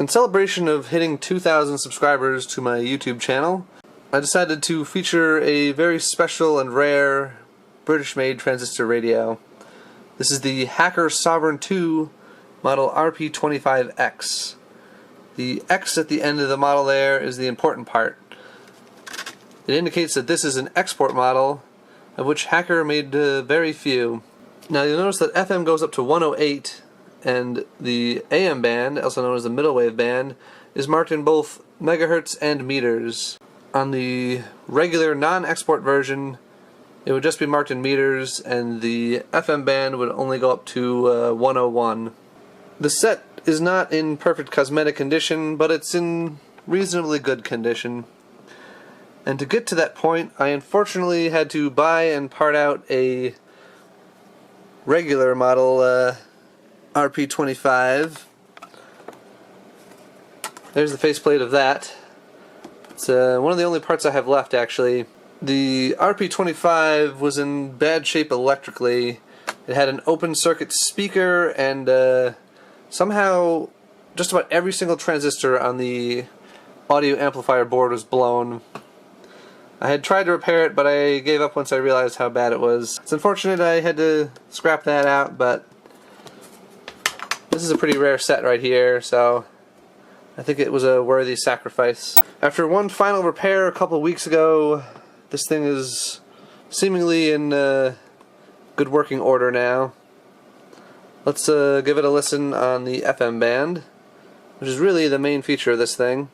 In celebration of hitting 2,000 subscribers to my YouTube channel, I decided to feature a very special and rare British-made transistor radio. This is the Hacker Sovereign II model RP25X. The X at the end of the model there is the important part. It indicates that this is an export model, of which Hacker made very few. Now you'll notice that FM goes up to 108, and the AM band, also known as the middle wave band, is marked in both megahertz and meters. On the regular non-export version, it would just be marked in meters, and the FM band would only go up to 101. The set is not in perfect cosmetic condition, but it's in reasonably good condition. And to get to that point, I unfortunately had to buy and part out a regular model RP25. There's the faceplate of that. It's one of the only parts I have left, actually. The RP25 was in bad shape electrically. It had an open circuit speaker, and somehow just about every single transistor on the audio amplifier board was blown. I had tried to repair it, but I gave up once I realized how bad it was. It's unfortunate I had to scrap that out, but this is a pretty rare set right here, so I think it was a worthy sacrifice. After one final repair a couple of weeks ago, this thing is seemingly in good working order now. Let's give it a listen on the FM band, which is really the main feature of this thing.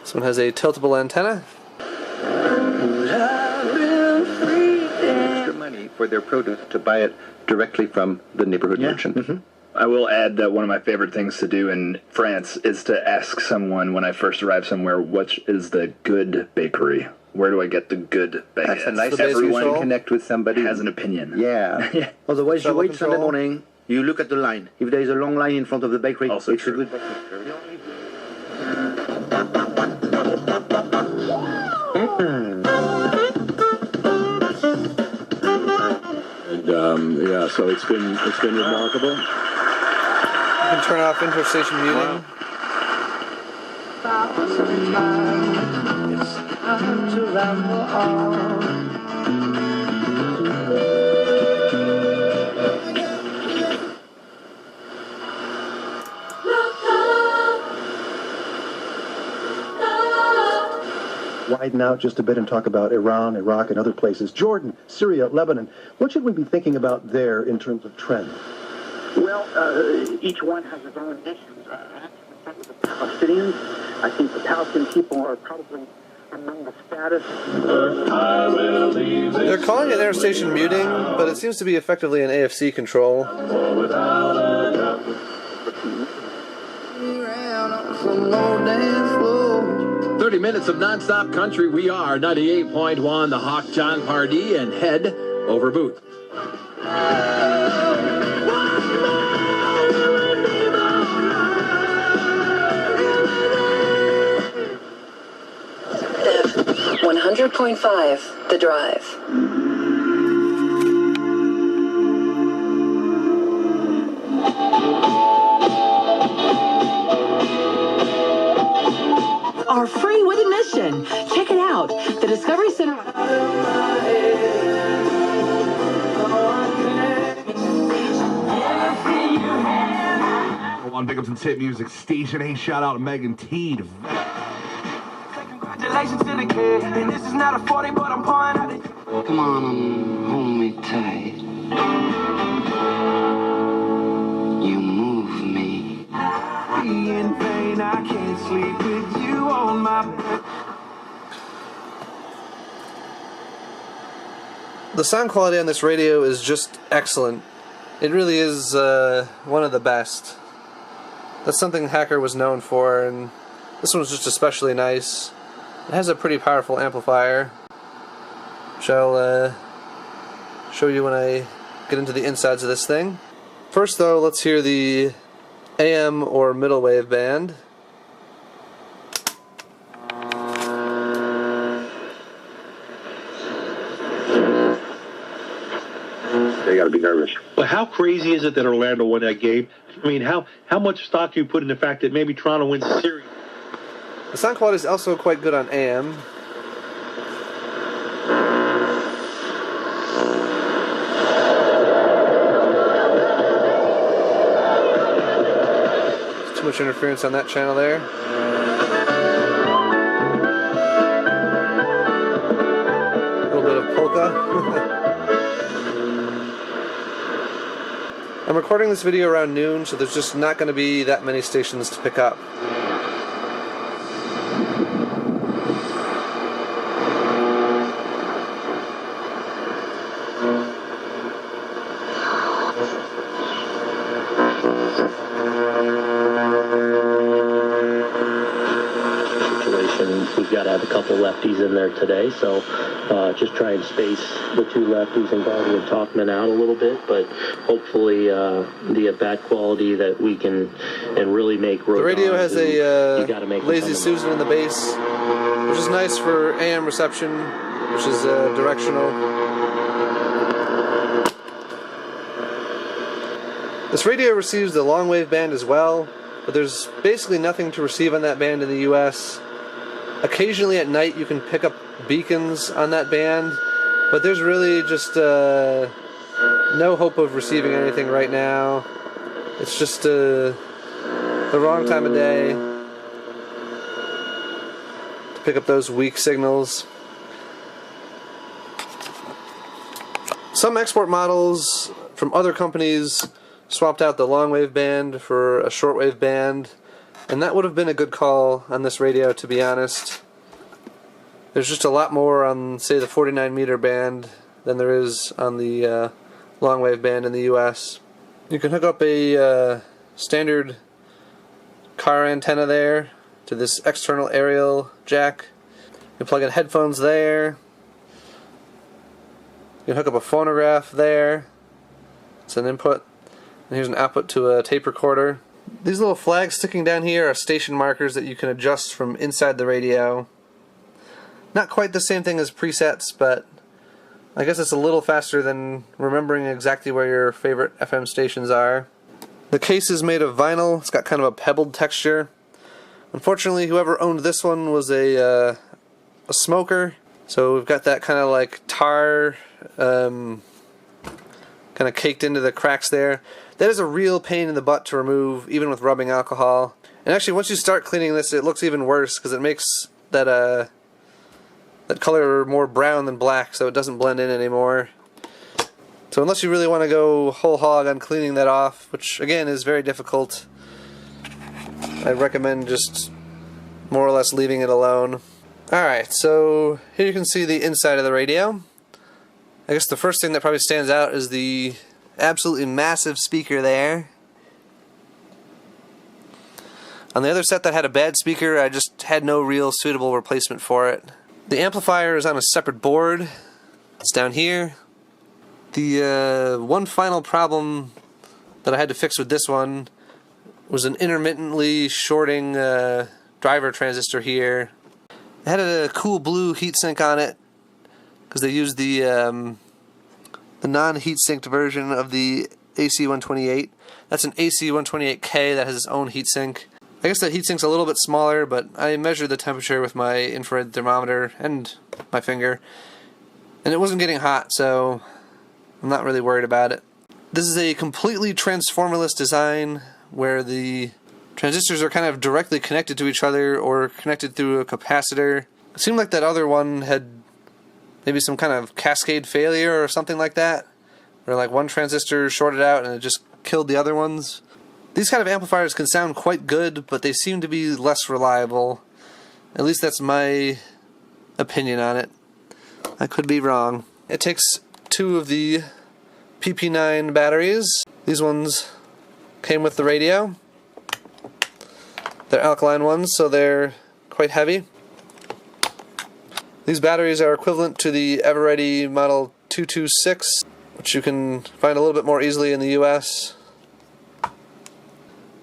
This one has a tiltable antenna. Extra money for their produce to buy it directly from the neighborhood merchant. Mm-hmm. I will add that one of my favorite things to do in France is to ask someone when I first arrive somewhere, what is the good bakery? Where do I get the good baguette? That's a nice way to connect with somebody. Has an opinion. Yeah. Otherwise, you wait Sunday morning, you look at the line. If there is a long line in front of the bakery, also it's true. a good bakery. And yeah, so it's been remarkable. You can turn off interstation muting. Widen out just a bit and talk about Iran, Iraq, and other places. Jordan, Syria, Lebanon. What should we be thinking about there in terms of trends? Well, each one has its own issues. With the Palestinians, I think the Palestinian people are probably among the status. They're calling it interstation muting, but it seems to be effectively an AFC control. 30 minutes of non-stop country. We are 98.1, the Hawk John Pardee, and Head over Booth. Dev 100.5, The Drive. Are free with admission. Check it out. The Discovery Center. One big up to Tip Music Station. Hey, shout out to Megan T. Congratulations to the kid. And this is not a 40, but I'm pouring out it. Come on, hold me tight. You move me. In vain, I can't sleep with you on my bed. The sound quality on this radio is just excellent. It really is one of the best. That's something Hacker was known for, and this one's just especially nice. It has a pretty powerful amplifier, which I'll show you when I get into the insides of this thing. First though, let's hear the AM or middle wave band. They gotta be nervous. Rich. But how crazy is it that Orlando won that game? I mean, how much stock do you put in the fact that maybe Toronto wins the series? The sound quality is also quite good on AM. There's too much interference on that channel there. A little bit of polka. I'm recording this video around noon, so there's just not going to be that many stations to pick up. We've got to have a couple lefties in there today, so just try and space the two lefties and Garvey and Talkman out a little bit, but hopefully the at-bat quality that we can and really make road. The radio has a make Lazy Susan in the bass, which is nice for AM reception, which is directional. This radio receives the long wave band as well, but there's basically nothing to receive on that band in the US. Occasionally at night you can pick up beacons on that band, but there's really just no hope of receiving anything right now. It's just the wrong time of day to pick up those weak signals. Some export models from other companies swapped out the long wave band for a shortwave band, and that would have been a good call on this radio, to be honest. There's just a lot more on, say, the 49 meter band than there is on the long wave band in the US. You can hook up a standard car antenna there to this external aerial jack. You can plug in headphones there. You can hook up a phonograph there. It's an input. And here's an output to a tape recorder. These little flags sticking down here are station markers that you can adjust from inside the radio. Not quite the same thing as presets, but I guess it's a little faster than remembering exactly where your favorite FM stations are. The case is made of vinyl. It's got kind of a pebbled texture. Unfortunately, whoever owned this one was a smoker, so we've got that kind of like tar kind of caked into the cracks there. That is a real pain in the butt to remove, even with rubbing alcohol. And actually, once you start cleaning this, it looks even worse because it makes that color more brown than black, so it doesn't blend in anymore. So unless you really want to go whole hog on cleaning that off, which again is very difficult, I recommend just more or less leaving it alone. Alright, so here you can see the inside of the radio. I guess the first thing that probably stands out is the absolutely massive speaker there. On the other set that had a bad speaker, I just had no real suitable replacement for it. The amplifier is on a separate board. It's down here. The one final problem that I had to fix with this one was an intermittently shorting driver transistor here. It had a cool blue heatsink on it because they used the non-heat sinked version of the AC128. That's an AC128K that has its own heatsink. I guess that heatsink's a little bit smaller, but I measured the temperature with my infrared thermometer and my finger, and it wasn't getting hot, so I'm not really worried about it. This is a completely transformerless design where the transistors are kind of directly connected to each other or connected through a capacitor. It seemed like that other one had maybe some kind of cascade failure or something like that, where like one transistor shorted out and it just killed the other ones. These kind of amplifiers can sound quite good, but they seem to be less reliable. At least that's my opinion on it. I could be wrong. It takes two of the PP9 batteries. These ones came with the radio. They're alkaline ones, so they're quite heavy. These batteries are equivalent to the Eveready Model 226, which you can find a little bit more easily in the US.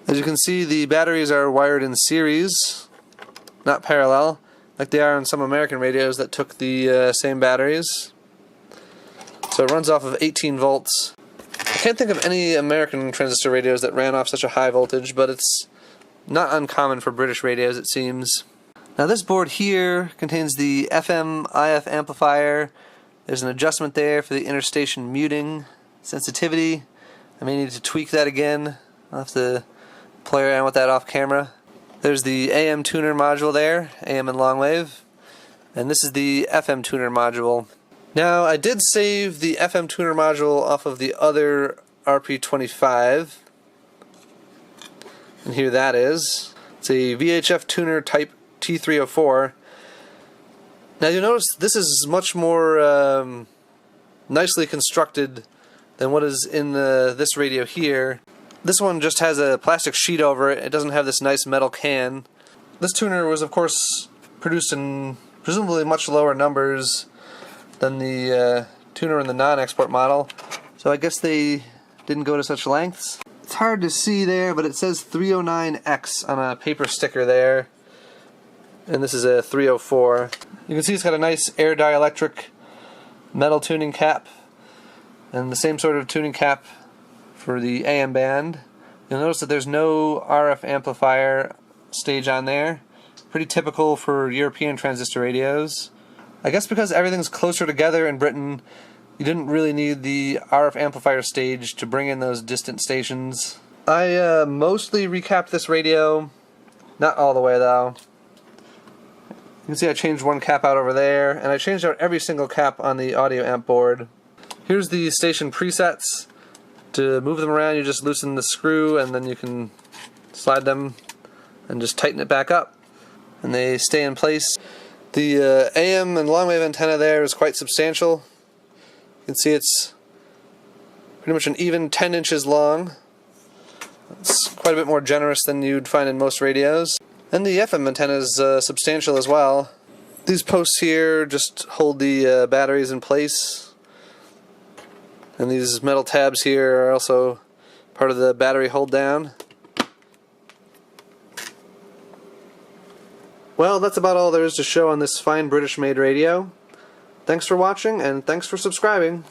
As you can see, the batteries are wired in series, not parallel, like they are on some American radios that took the same batteries. So it runs off of 18 volts. I can't think of any American transistor radios that ran off such a high voltage, but it's not uncommon for British radios, it seems. Now this board here contains the FM-IF amplifier. There's an adjustment there for the interstation muting sensitivity. I may need to tweak that again. I'll have to play around with that off camera. There's the AM tuner module there, AM and long wave. And this is the FM tuner module. Now I did save the FM tuner module off of the other RP25. And here that is. It's a VHF tuner type T304. Now you'll notice this is much more nicely constructed than what is in this radio here. This one just has a plastic sheet over it. It doesn't have this nice metal can. This tuner was of course produced in presumably much lower numbers than the tuner in the non-export model, so I guess they didn't go to such lengths. It's hard to see there, but it says 309X on a paper sticker there, and this is a 304. You can see it's got a nice air dielectric metal tuning cap, and the same sort of tuning cap for the AM band. You'll notice that there's no RF amplifier stage on there. Pretty typical for European transistor radios. I guess because everything's closer together in Britain, you didn't really need the RF amplifier stage to bring in those distant stations. I mostly recapped this radio, not all the way though. You can see I changed one cap out over there, and I changed out every single cap on the audio amp board. Here's the station presets. To move them around, you just loosen the screw and then you can slide them and just tighten it back up, and they stay in place. The AM and long wave antenna there is quite substantial. You can see it's pretty much an even 10 inches long. It's quite a bit more generous than you'd find in most radios. And the FM antenna is substantial as well. These posts here just hold the batteries in place. And these metal tabs here are also part of the battery hold down. Well, that's about all there is to show on this fine British-made radio. Thanks for watching, and thanks for subscribing.